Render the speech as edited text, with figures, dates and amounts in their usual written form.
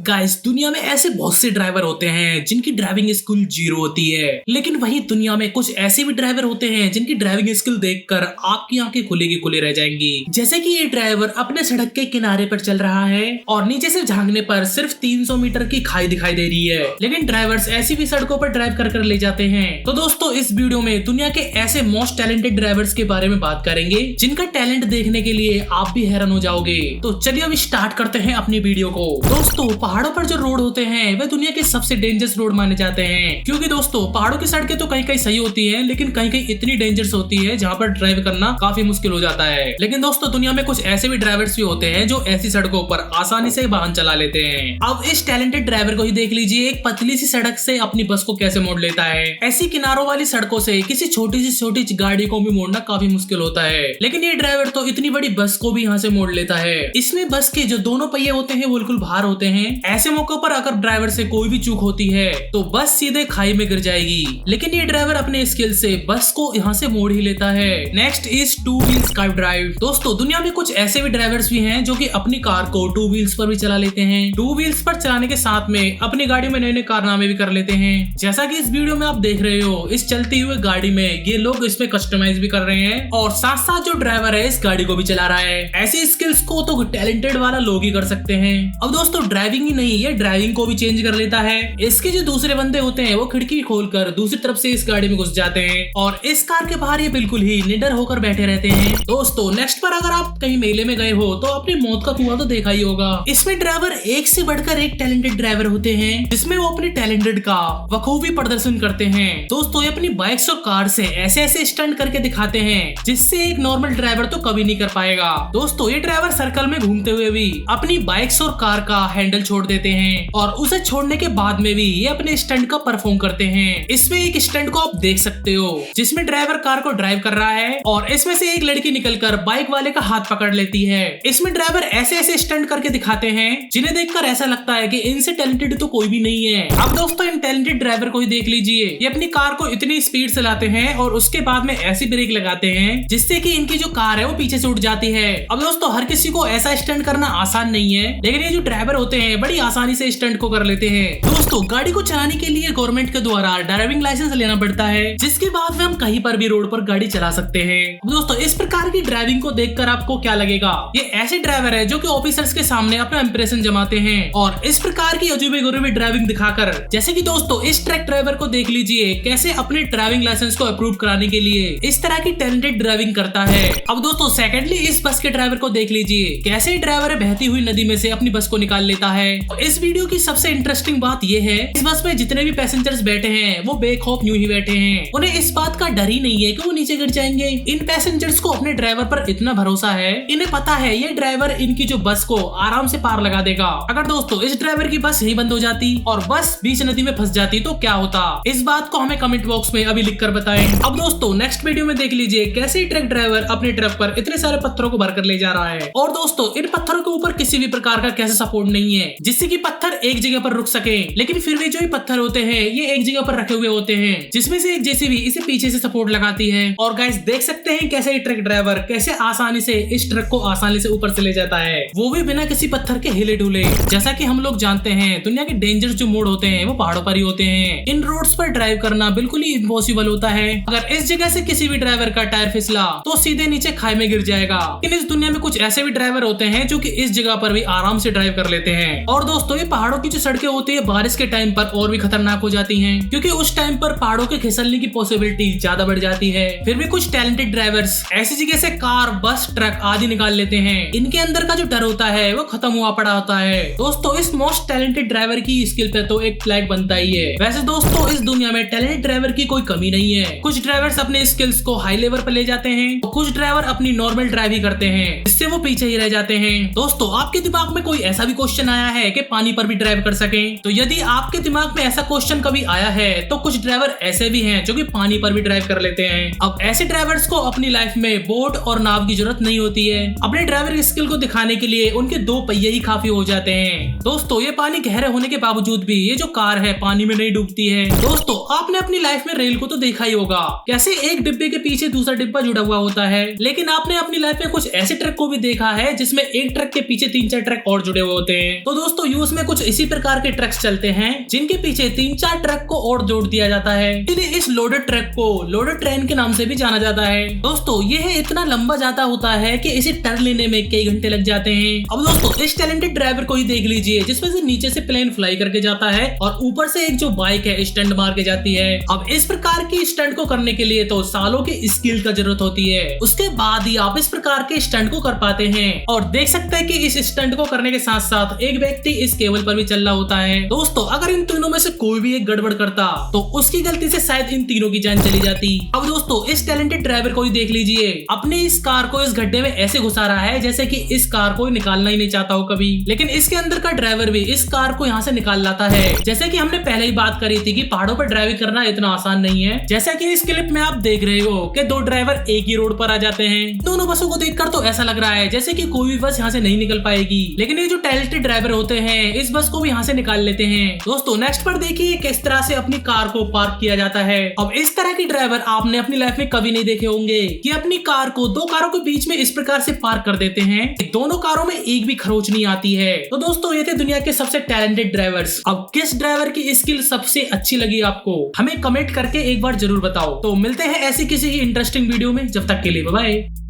Guys, दुनिया में ऐसे बहुत से ड्राइवर होते हैं जिनकी ड्राइविंग स्किल जीरो होती है, लेकिन वहीं दुनिया में कुछ ऐसे भी ड्राइवर होते हैं जिनकी ड्राइविंग स्किल देखकर आपकी आंखें खुली की खुली रह जाएंगी। जैसे कि ये ड्राइवर अपने सड़क के किनारे पर चल रहा है और नीचे से झांकने पर सिर्फ 300 मीटर की खाई दिखाई दे रही है, लेकिन ड्राइवर्स ऐसी भी सड़कों पर ड्राइव कर ले जाते हैं। तो दोस्तों, इस वीडियो में दुनिया के ऐसे मोस्ट टैलेंटेड ड्राइवर्स के बारे में बात करेंगे जिनका टैलेंट देखने के लिए आप भी हैरान हो जाओगे। तो चलिए अब स्टार्ट करते हैं अपनी वीडियो को। दोस्तों, पहाड़ों पर जो रोड होते हैं वे दुनिया के सबसे डेंजरस रोड माने जाते हैं, क्योंकि दोस्तों पहाड़ों की सड़कें तो कहीं कहीं सही होती हैं, लेकिन कहीं कहीं इतनी डेंजरस होती है जहाँ पर ड्राइव करना काफी मुश्किल हो जाता है। लेकिन दोस्तों, दुनिया में कुछ ऐसे भी ड्राइवर्स भी होते हैं जो ऐसी सड़कों पर आसानी से वाहन चला लेते हैं। अब इस टैलेंटेड ड्राइवर को ही देख लीजिए, एक पतली सी सड़क से अपनी बस को कैसे मोड़ लेता है। ऐसी किनारों वाली सड़कों से किसी छोटी सी गाड़ी को भी मोड़ना काफी मुश्किल होता है, लेकिन ये ड्राइवर तो इतनी बड़ी बस को भी यहाँ से मोड़ लेता है। इसमें बस के जो दोनों पहिए होते हैं वो बिल्कुल बाहर होते हैं। ऐसे मौकों पर अगर ड्राइवर से कोई भी चूक होती है तो बस सीधे खाई में गिर जाएगी, लेकिन ये ड्राइवर अपने स्किल से बस को यहाँ से मोड़ ही लेता है। Next is two wheels car drive. दोस्तों, दुनिया में कुछ ऐसे भी ड्राइवर्स भी हैं जो कि अपनी कार को टू व्हील्स पर भी चला लेते हैं। टू व्हील्स पर चलाने के साथ में अपनी गाड़ी में नए नए कारनामे भी कर लेते हैं। जैसा कि इस वीडियो में आप देख रहे हो, इस चलती हुई गाड़ी में ये लोग इसमें कस्टमाइज भी कर रहे हैं और साथ साथ जो ड्राइवर है इस गाड़ी को भी चला रहा है। ऐसी स्किल्स को तो टैलेंटेड वाला लोग ही कर सकते हैं। अब दोस्तों, ड्राइविंग ही नहीं, ये ड्राइविंग को भी चेंज कर लेता है। इसके जो दूसरे बंदे होते हैं वो खिड़की खोलकर दूसरी तरफ से इस गाड़ी में घुस जाते हैं और इस कार के बाहर ये बिल्कुल ही निडर होकर बैठे रहते हैं। दोस्तों, नेक्स्ट पर अगर आप कहीं मेले में गए हो तो अपनी मौत का कुआं तो देखा ही होगा। इसमें ड्राइवर एक से बढ़कर एक टैलेंटेड ड्राइवर होते हैं, जिसमें वो अपने टैलेंटेड का बखूबी प्रदर्शन करते हैं। दोस्तों, ये अपनी बाइक्स और कार से ऐसे ऐसे स्टंट करके दिखाते हैं जिससे एक नॉर्मल ड्राइवर तो कभी नहीं कर पाएगा। दोस्तों, ये ड्राइवर सर्कल में घूमते हुए भी अपनी बाइक्स और कार का हैंडल छोड़ देते हैं और उसे छोड़ने के बाद में भी ये अपने स्टंट का परफॉर्म करते हैं। इसमें एक स्टंट को आप देख सकते हो जिसमें ड्राइवर कार को ड्राइव कर रहा है और इसमें से एक लड़की निकलकर बाइक वाले का हाथ पकड़ लेती है। इसमें ड्राइवर ऐसे ऐसे स्टंट करके दिखाते हैं जिन्हें देखकर ऐसा लगता है कि इनसे टैलेंटेड तो कोई भी नहीं है। अब दोस्तों, इन टैलेंटेड ड्राइवर को ही देख लीजिए, ये अपनी कार को इतनी स्पीड से लाते हैं और उसके बाद में ऐसी ब्रेक लगाते हैं जिससे कि इनकी जो कार है वो पीछे से उठ जाती है। अब दोस्तों, हर किसी को ऐसा स्टंट करना आसान नहीं है, लेकिन ये जो ड्राइवर होते हैं बड़ी आसानी से स्टंट को कर लेते हैं। दोस्तों, गाड़ी को चलाने के लिए गवर्नमेंट के द्वारा ड्राइविंग लाइसेंस लेना पड़ता है, जिसके बाद में हम कहीं पर भी रोड पर गाड़ी चला सकते हैं। अब दोस्तों, इस प्रकार की ड्राइविंग को देखकर आपको क्या लगेगा? ये ऐसे ड्राइवर है जो कि ऑफिसर्स के सामने अपना इंप्रेशन जमाते हैं और इस प्रकार की अजूबे गरीबी ड्राइविंग दिखाकर, जैसे कि दोस्तों इस ट्रक ड्राइवर को देख लीजिए कैसे अपने ड्राइविंग लाइसेंस को अप्रूव कराने के लिए इस तरह की टैलेंटेड ड्राइविंग करता है। अब दोस्तों, सेकेंडली इस बस के ड्राइवर को देख लीजिए कैसे ड्राइवर बहती हुई नदी में से अपनी बस को निकाल लेता है। तो इस वीडियो की सबसे इंटरेस्टिंग बात यह है, इस बस में जितने भी पैसेंजर्स बैठे हैं वो बेखौफ यूं ही बैठे हैं। उन्हें इस बात का डर ही नहीं है कि वो नीचे गिर जाएंगे। इन पैसेंजर्स को अपने ड्राइवर पर इतना भरोसा है, इन्हें पता है ये ड्राइवर इनकी जो बस को आराम से पार लगा देगा। अगर दोस्तों इस ड्राइवर की बस यही बंद हो जाती और बस बीच नदी में फंस जाती तो क्या होता? इस बात को हमें कमेंट बॉक्स में अभी लिखकर बताएं। अब दोस्तों, नेक्स्ट वीडियो में देख लीजिए कैसे ट्रक ड्राइवर अपने ट्रक पर इतने सारे पत्थरों को भरकर ले जा रहा है और दोस्तों इन पत्थरों के ऊपर किसी भी प्रकार का कैसे सपोर्ट नहीं है जिससे कि पत्थर एक जगह पर रुक सके, लेकिन फिर भी जो ये पत्थर होते हैं ये एक जगह पर रखे हुए होते हैं, जिसमें से एक जेसीबी इसे पीछे से सपोर्ट लगाती है। और गाइस, देख सकते हैं कैसे ये ट्रक ड्राइवर कैसे आसानी से इस ट्रक को आसानी से ऊपर से ले जाता है, वो भी बिना किसी पत्थर के हिले डुले। जैसा कि हम लोग जानते हैं, दुनिया के डेंजरस जो मोड होते हैं वो पहाड़ों पर ही होते हैं। इन रोड्स पर ड्राइव करना बिल्कुल ही इम्पॉसिबल होता है। अगर इस जगह से किसी भी ड्राइवर का टायर फिसला तो सीधे नीचे खाई में गिर जाएगा। लेकिन इस दुनिया में कुछ ऐसे भी ड्राइवर होते हैं जो कि इस जगह पर भी आराम से ड्राइव कर लेते हैं। और दोस्तों, ये पहाड़ों की जो सड़कें होती है बारिश के टाइम पर और भी खतरनाक हो जाती हैं, क्योंकि उस टाइम पर पहाड़ों के फिसलने की पॉसिबिलिटी ज्यादा बढ़ जाती है। फिर भी कुछ टैलेंटेड ड्राइवर्स ऐसी जगह से कार, बस, ट्रक आदि निकाल लेते हैं। इनके अंदर का जो डर होता है वो खत्म हुआ पड़ा होता है। दोस्तों, इस मोस्ट टैलेंटेड ड्राइवर की स्किल पे तो एक फ्लैग बनता ही है। वैसे दोस्तों, इस दुनिया में टैलेंटेड ड्राइवर की कोई कमी नहीं है। कुछ ड्राइवर्स अपने स्किल्स को हाई लेवल पर ले जाते हैं और कुछ ड्राइवर अपनी नॉर्मल ड्राइव ही करते हैं, जिससे वो पीछे ही रह जाते हैं। दोस्तों, आपके दिमाग में कोई ऐसा भी क्वेश्चन आया है कि पानी पर भी ड्राइव कर सके? तो यदि आपके दिमाग में ऐसा क्वेश्चन कभी आया है तो कुछ ड्राइवर ऐसे भी हैं जो कि पानी पर भी ड्राइव कर लेते हैं। अब ऐसे ड्राइवर्स को अपनी लाइफ में बोट और नाव की जरूरत नहीं होती है। अपने ड्राइविंग स्किल को दिखाने के लिए उनके दो पहिए ही काफी हो जाते हैं। दोस्तों, ये पानी गहरे होने के बावजूद भी ये जो कार है पानी में नहीं डूबती है। दोस्तों, आपने अपनी लाइफ में रेल को तो देखा ही होगा, कैसे एक डिब्बे के पीछे दूसरा डिब्बा जुड़ा हुआ होता है, लेकिन आपने अपनी लाइफ में कुछ ऐसे ट्रक को भी देखा है जिसमें एक ट्रक के पीछे 3-4 ट्रक और जुड़े हुए होते हैं। तो दोस्तों, दोस्तों यूएस में कुछ इसी प्रकार के ट्रक्स चलते हैं जिनके पीछे 3-4 ट्रक को और जोड़ दिया जाता है। इसलिए इस लोडेड ट्रक को लोडेड ट्रेन के नाम से भी जाना जाता है। दोस्तों यह इतना लंबा जाता होता है कि इसे टर्न लेने में कई घंटे लग जाते हैं। अब दोस्तों इस टैलेंटेड ड्राइवर को ही देख लीजिए जिसमें से नीचे से प्लेन फ्लाई करके जाता है और ऊपर से एक जो बाइक है स्टंट मार के जाती है। अब इस प्रकार की स्टंट को करने के लिए तो सालों की स्किल का जरूरत होती है, उसके बाद ही आप इस प्रकार के स्टंट को कर पाते हैं। और देख सकते हैं कि इस स्टंट को करने के साथ साथ एक व्यक्ति इस केबल पर भी चल रहा होता है। दोस्तों अगर इन तीनों में से कोई भी एक गड़बड़ करता तो उसकी गलती से शायद इन तीनों की जान चली जाती। अब दोस्तों इस टैलेंटेड ड्राइवर को ही देख लीजिए, अपनी इस कार को इस गड्ढे में ऐसे घुसा रहा है जैसे कि इस कार को निकालना ही नहीं चाहता हो कभी, लेकिन इसके अंदर का ड्राइवर भी इस कार को यहाँ से निकाल लाता है। जैसे कि हमने पहले ही बात करी थी कि पहाड़ों पर ड्राइविंग करना इतना आसान नहीं है। जैसा कि इस क्लिप में आप देख रहे हो कि दो ड्राइवर एक ही रोड पर आ जाते हैं। दोनों बसों को देखकर तो ऐसा लग रहा है जैसे कि कोई भी बस यहाँ से नहीं निकल पाएगी, लेकिन ये जो टैलेंटेड ड्राइवर होते हैं इस बस को भी यहाँ से निकाल लेते हैं। दोस्तों नेक्स्ट पर देखिए किस तरह से अपनी कार को पार्क किया जाता है। अब इस तरह के ड्राइवर आपने अपनी लाइफ में कभी नहीं देखे होंगे कि अपनी कार को दो कारों के बीच में इस प्रकार से पार्क कर देते हैं, दोनों कारों में एक भी खरोच नहीं आती है। तो दोस्तों ये थे दुनिया के सबसे टैलेंटेड ड्राइवर्स। अब किस ड्राइवर की स्किल सबसे अच्छी लगी आपको, हमें कमेंट करके एक बार जरूर बताओ। तो मिलते हैं ऐसी किसी इंटरेस्टिंग वीडियो में, जब तक के लिए बाय बाय।